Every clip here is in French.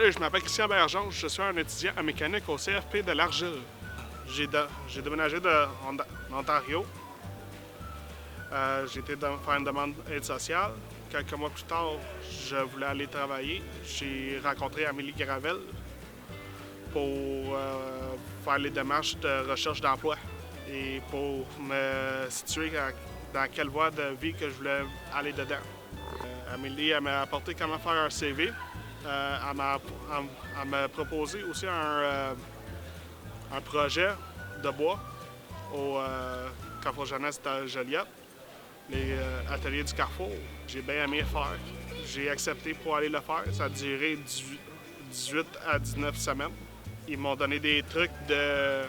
Salut, je m'appelle Christian Bergeon, je suis un étudiant en mécanique au CFP de l'Argile. J'ai déménagé en Ontario. J'ai été faire une demande d'aide sociale. Quelques mois plus tard, je voulais aller travailler. J'ai rencontré Amélie Gravel pour faire les démarches de recherche d'emploi et pour me situer dans quelle voie de vie que je voulais aller dedans. Amélie elle m'a apporté comment faire un CV. Elle m'a proposé aussi un projet de bois au Carrefour Jeunesse de Joliette, les ateliers du Carrefour. J'ai bien aimé le faire. J'ai accepté pour aller le faire. Ça a duré 18 à 19 semaines. Ils m'ont donné des trucs de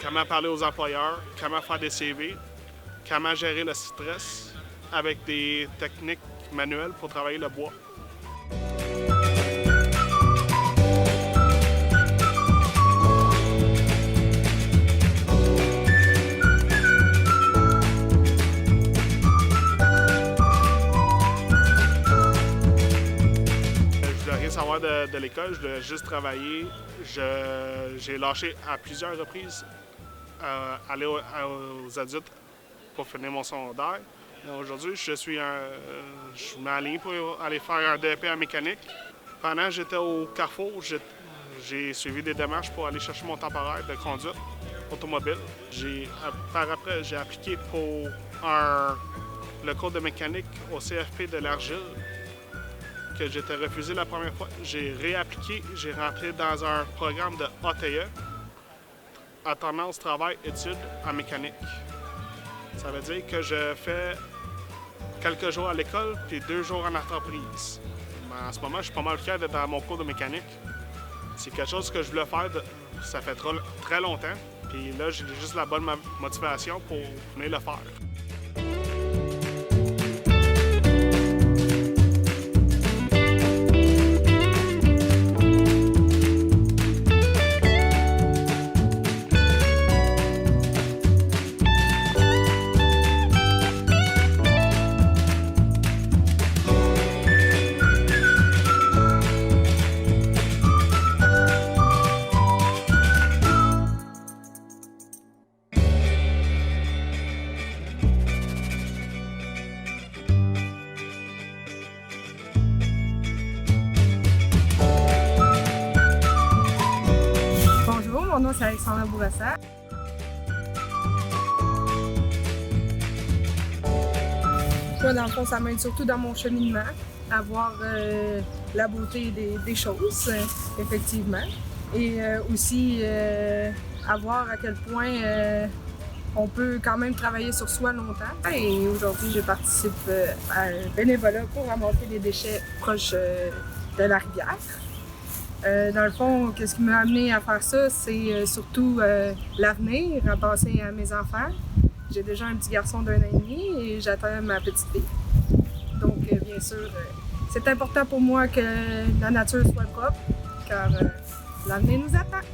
comment parler aux employeurs, comment faire des CV, comment gérer le stress avec des techniques manuelles pour travailler le bois. Savoir de l'école, je voulais juste travailler. J'ai lâché à plusieurs reprises aller aux adultes pour finir mon secondaire. Aujourd'hui, je m'aligne pour aller faire un DEP en mécanique. Pendant que j'étais au Carrefour, j'ai suivi des démarches pour aller chercher mon temporaire de conduite automobile. Par après, j'ai appliqué pour le cours de mécanique au CFP de l'Argile, que j'étais refusé la première fois. J'ai réappliqué, j'ai rentré dans un programme de ATE, alternance travail-études en mécanique. Ça veut dire que je fais quelques jours à l'école puis 2 jours en entreprise. Mais en ce moment, je suis pas mal fier d'être dans mon cours de mécanique. C'est quelque chose que je voulais faire, ça fait très longtemps. Puis là, j'ai juste la bonne motivation pour venir le faire. Mon nom, c'est Alexandra Bourassa. Moi, dans le fond, ça m'aide surtout dans mon cheminement, à voir la beauté des choses, effectivement. Et aussi à voir à quel point on peut quand même travailler sur soi longtemps. Et aujourd'hui, je participe à un bénévolat pour ramasser des déchets proches de la rivière. Dans le fond, qu'est-ce qui m'a amené à faire ça, c'est surtout l'avenir, à penser à mes enfants. J'ai déjà un petit garçon d'1 an et demi et j'attends ma petite fille. Donc, bien sûr, c'est important pour moi que la nature soit propre, car l'avenir nous attend.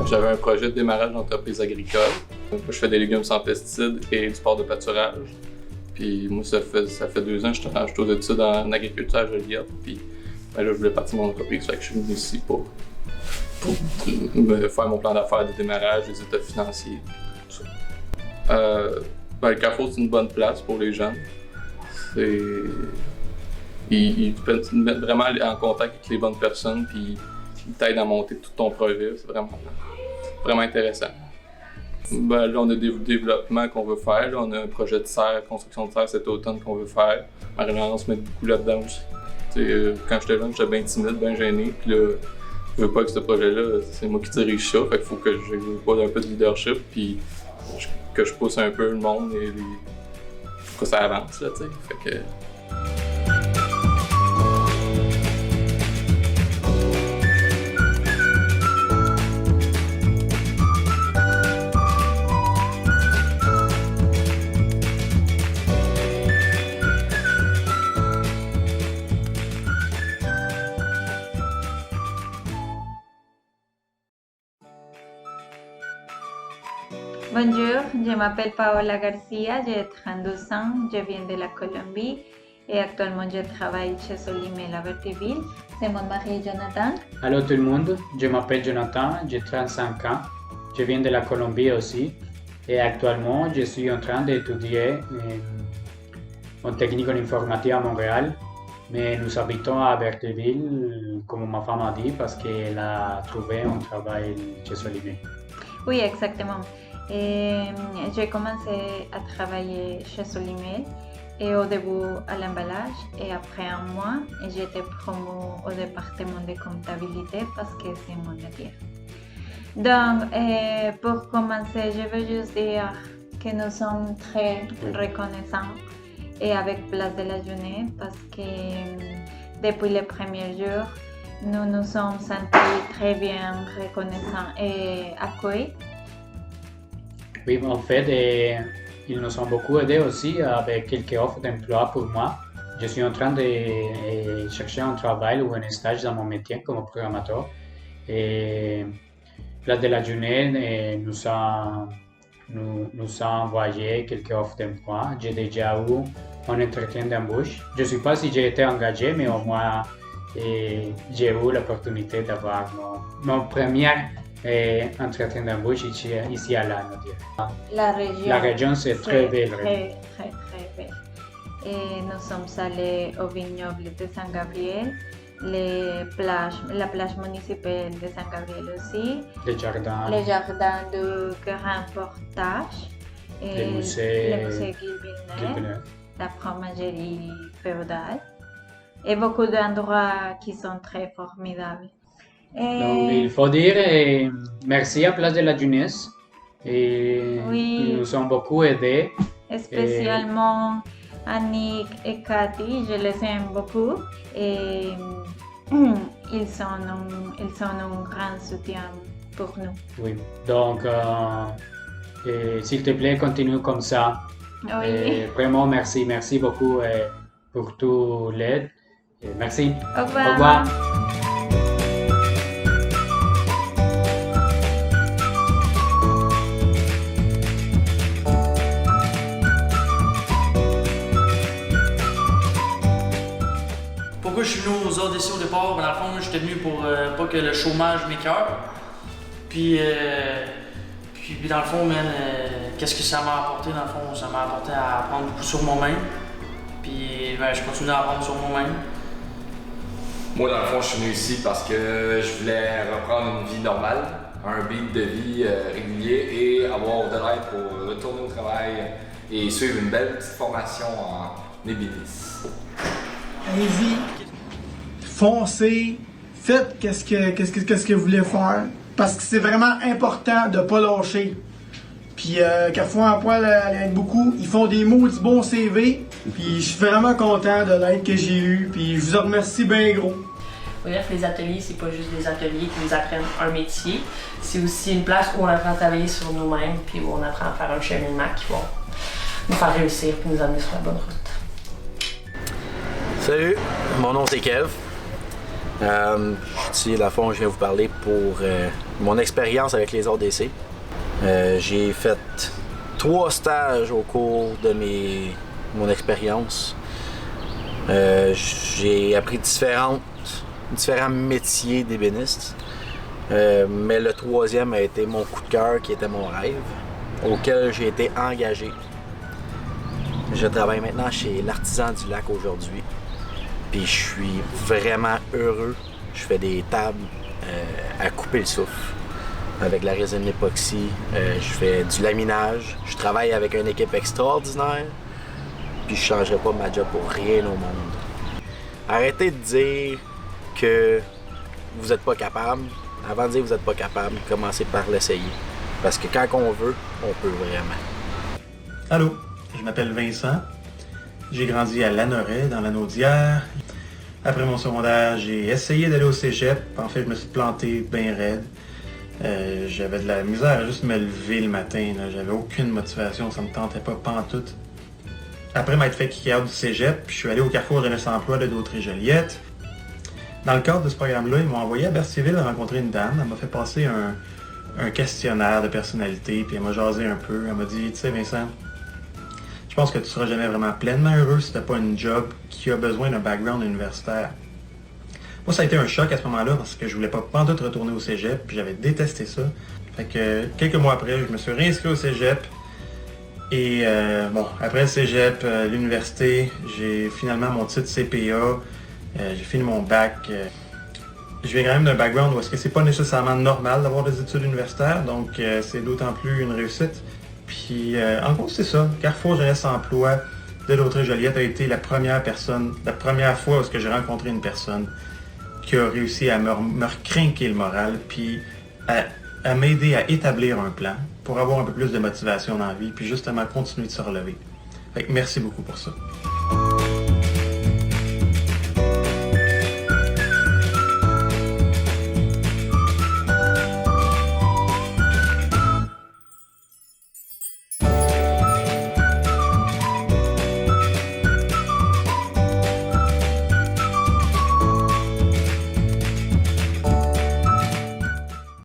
J'avais un projet de démarrage d'entreprise agricole. Moi, je fais des légumes sans pesticides et du sport de pâturage. Puis moi, ça fait 2 ans que je suis aux études en agriculture à Joliette. Puis là, je voulais partir de mon entreprise, fait que je suis venu ici pour me faire mon plan d'affaires de démarrage, des états financiers, tout ça. Le Carrefour, c'est une bonne place pour les jeunes. Ils te mettent vraiment en contact avec les bonnes personnes, puis ils t'aident à monter tout ton projet. C'est vraiment intéressant. Là, on a des développements qu'on veut faire. Là, on a un projet de serre, construction de serre cet automne qu'on veut faire. Marie-Laurence se met beaucoup là-dedans aussi. Quand j'étais jeune, j'étais bien timide, bien gêné. Puis là, je veux pas que ce projet-là, c'est moi qui dirige ça. Fait qu'il faut que j'ai un peu de leadership, puis que je pousse un peu le monde et que ça avance, là, tu sais. Fait que Bonjour, je m'appelle Paola Garcia, j'ai 32 ans, je viens de la Colombie et actuellement je travaille chez Solimel à Bertheville. C'est mon mari Jonathan. Allô tout le monde, je m'appelle Jonathan, j'ai 35 ans, je viens de la Colombie aussi et actuellement je suis en train d'étudier en technique en informatique à Montréal, mais nous habitons à Bertheville, comme ma femme a dit, parce qu'elle a trouvé un travail chez Solimel. Oui, exactement. Et j'ai commencé à travailler chez Solimel et au début à l'emballage et après un mois j'ai été promue au département de comptabilité parce que c'est mon métier. Donc pour commencer, je veux juste dire que nous sommes très reconnaissants et avec Place de la Journée parce que depuis les premiers jours, nous nous sommes sentis très bien reconnaissants et accueillis. Oui, en fait, ils nous ont beaucoup aidés aussi avec quelques offres d'emploi pour moi. Je suis en train de chercher un travail ou un stage dans mon métier comme programmateur. Et Place de la Journée nous a envoyé quelques offres d'emploi. J'ai déjà eu un entretien d'embauche. Je ne sais pas si j'ai été engagé, mais au moins j'ai eu l'opportunité d'avoir mon premier entretien d'embauche ici à Lanaudière. La région, c'est très belle. Très belle. Et nous sommes allés au vignoble de Saint-Gabriel, la plage municipale de Saint-Gabriel aussi, Les jardins de Grand Portage, le musée Gilles Villeneuve, Villeneuve. La fromagerie féodale et beaucoup d'endroits qui sont très formidables. Donc, il faut dire merci à Place de la Jeunesse. Ils nous ont beaucoup aidés. Spécialement Annick et Cathy, je les aime beaucoup et ils sont un grand soutien pour nous. Oui, donc s'il te plaît, continue comme ça. Oui. Vraiment, merci beaucoup pour tout l'aide. Merci. Au revoir. Au revoir. Pourquoi je suis venu aux auditions au départ? Dans le fond, j'étais venu pour pas que le chômage m'écoeure. Puis dans le fond, qu'est-ce que ça m'a apporté? Dans le fond, ça m'a apporté à apprendre beaucoup sur moi-même. Puis je continue à apprendre sur moi-même. Moi, dans le fond, je suis venu ici parce que je voulais reprendre une vie normale, un beat de vie régulier et avoir de l'aide pour retourner au travail et suivre une belle petite formation en ébéniste. Allez-y, foncez, faites qu'est-ce que vous voulez faire, parce que c'est vraiment important de ne pas lâcher. Puis Carrefour Emploi l'aide beaucoup, ils font des maudits bons CV, puis je suis vraiment content de l'aide que j'ai eue, puis je vous en remercie bien gros. Bref, les ateliers, c'est pas juste des ateliers qui nous apprennent un métier, c'est aussi une place où on apprend à travailler sur nous-mêmes, puis où on apprend à faire un cheminement qui va nous faire réussir, puis nous amener sur la bonne route. Salut, mon nom c'est Kev. Ici, dans le fond, je viens vous parler pour mon expérience avec les ADC. J'ai fait 3 stages au cours de mon expérience. J'ai appris différents métiers d'ébéniste. Mais le 3e a été mon coup de cœur, qui était mon rêve, auquel j'ai été engagé. Je travaille maintenant chez l'Artisan du Lac aujourd'hui. Puis je suis vraiment heureux. Je fais des tables à couper le souffle avec la résine époxy. Je fais du laminage. Je travaille avec une équipe extraordinaire. Puis je ne changerai pas ma job pour rien au monde. Arrêtez de dire que vous n'êtes pas capable. Avant de dire que vous n'êtes pas capable, commencez par l'essayer. Parce que quand on veut, on peut vraiment. Allô, je m'appelle Vincent. J'ai grandi à Lanoret, dans Lanaudière. Après mon secondaire, j'ai essayé d'aller au cégep. En fait, je me suis planté bien raide. J'avais de la misère à juste me lever le matin. J'avais aucune motivation, ça me tentait pas pantoute. Après m'être fait kicker du cégep, je suis allé au Carrefour Jeunesse Emploi de Dautré-Joliette. Dans le cadre de ce programme-là, ils m'ont envoyé à Bertheville rencontrer une dame. Elle m'a fait passer un questionnaire de personnalité, puis elle m'a jasé un peu. Elle m'a dit, tu sais Vincent, je pense que tu seras jamais vraiment pleinement heureux si tu n'as pas une job qui a besoin d'un background universitaire. Moi, ça a été un choc à ce moment-là parce que je voulais pas pantoute retourner au cégep, puis j'avais détesté ça. Fait que quelques mois après, je me suis réinscrit au cégep. Et bon, après le cégep, l'université, j'ai finalement mon titre CPA, j'ai fini mon bac. Je viens quand même d'un background où est-ce que c'est pas nécessairement normal d'avoir des études universitaires, donc c'est d'autant plus une réussite. Puis en gros, c'est ça. Carrefour Jeunesse Emploi de Lautréjoliette a été la première fois où est-ce que j'ai rencontré une personne qui a réussi à me recrinquer le moral, puis à m'aider à établir un plan pour avoir un peu plus de motivation dans la vie, puis justement continuer de se relever. Fait que merci beaucoup pour ça.